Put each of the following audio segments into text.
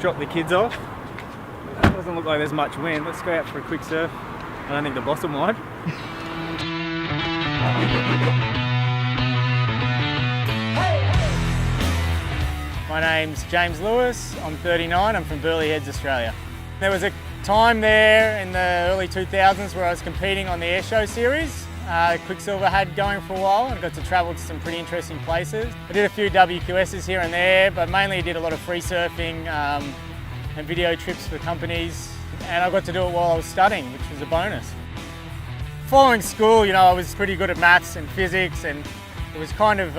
just dropped the kids off. It doesn't look like there's much wind. Let's go out for a quick surf. I don't think the boss will mind. My name's James Lewis, I'm 39, I'm from Burleigh Heads, Australia. There was a time there in the early 2000s where I was competing on the Airshow series. Quicksilver had going for a while and got to travel to some pretty interesting places. I did a few WQSs here and there, but mainly did a lot of free surfing and video trips for companies. And I got to do it while I was studying, which was a bonus. Following school, you know, I was pretty good at maths and physics, and it was kind of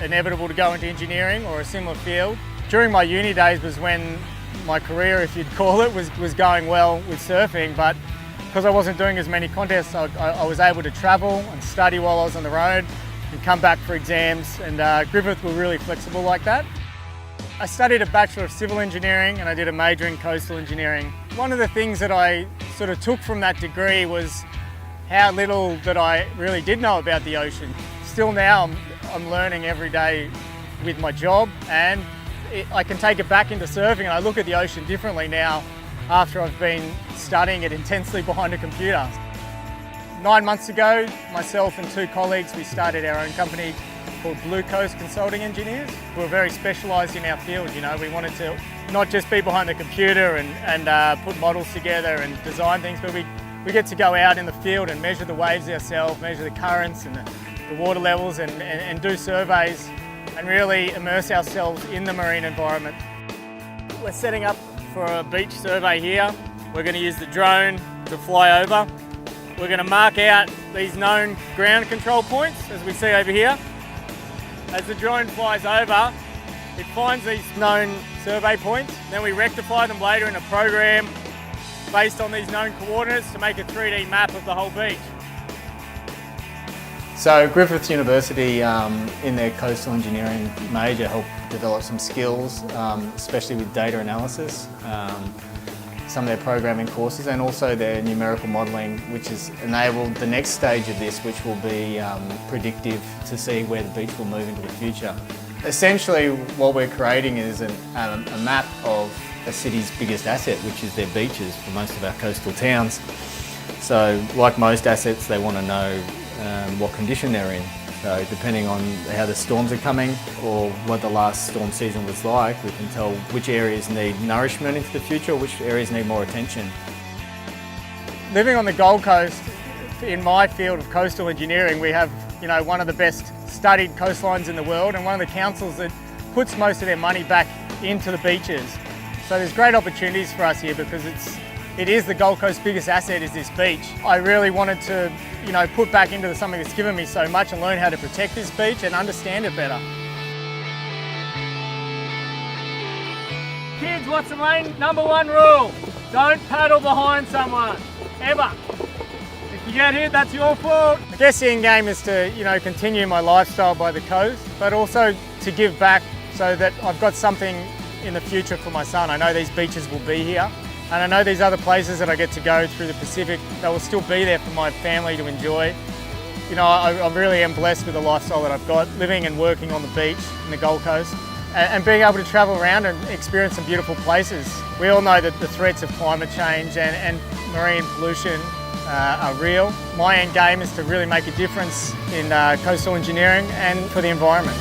inevitable to go into engineering or a similar field. During my uni days was when my career, if you'd call it, was going well with surfing, but because I wasn't doing as many contests, I was able to travel and study while I was on the road and come back for exams, and Griffith were really flexible like that. I studied a Bachelor of Civil Engineering and I did a major in Coastal Engineering. One of the things that I sort of took from that degree was how little that I really did know about the ocean. Still now, I'm learning every day with my job, and I can take it back into surfing, and I look at the ocean differently now after I've been studying it intensely behind a computer. 9 months ago, myself and 2 colleagues, we started our own company called Blue Coast Consulting Engineers. We're very specialised in our field, you know. We wanted to not just be behind the computer and put models together and design things, but we get to go out in the field and measure the waves ourselves, measure the currents and the water levels, and do surveys and really immerse ourselves in the marine environment. We're setting up for a beach survey here. We're going to use the drone to fly over. We're going to mark out these known ground control points, as we see over here. As the drone flies over, it finds these known survey points. Then we rectify them later in a program based on these known coordinates to make a 3D map of the whole beach. So Griffith University, in their coastal engineering major, helped develop some skills, especially with data analysis, some of their programming courses, and also their numerical modelling, which has enabled the next stage of this, which will be predictive to see where the beach will move into the future. Essentially, what we're creating is a map of a city's biggest asset, which is their beaches for most of our coastal towns. So, like most assets, they want to know what condition they're in. So depending on how the storms are coming or what the last storm season was like, we can tell which areas need nourishment into the future, which areas need more attention. Living on the Gold Coast, in my field of coastal engineering, we have, you know, one of the best studied coastlines in the world, and one of the councils that puts most of their money back into the beaches. So there's great opportunities for us here because it is the Gold Coast's biggest asset is this beach. I really wanted to, you know, put back into something that's given me so much and learn how to protect this beach and understand it better. Kids, what's the main #1 rule? Don't paddle behind someone, ever. If you get hit, that's your fault. I guess the end game is to, you know, continue my lifestyle by the coast, but also to give back so that I've got something in the future for my son. I know these beaches will be here. And I know these other places that I get to go through the Pacific, they will still be there for my family to enjoy. You know, I really am blessed with the lifestyle that I've got, living and working on the beach in the Gold Coast, and being able to travel around and experience some beautiful places. We all know that the threats of climate change and marine pollution are real. My end game is to really make a difference in coastal engineering and for the environment.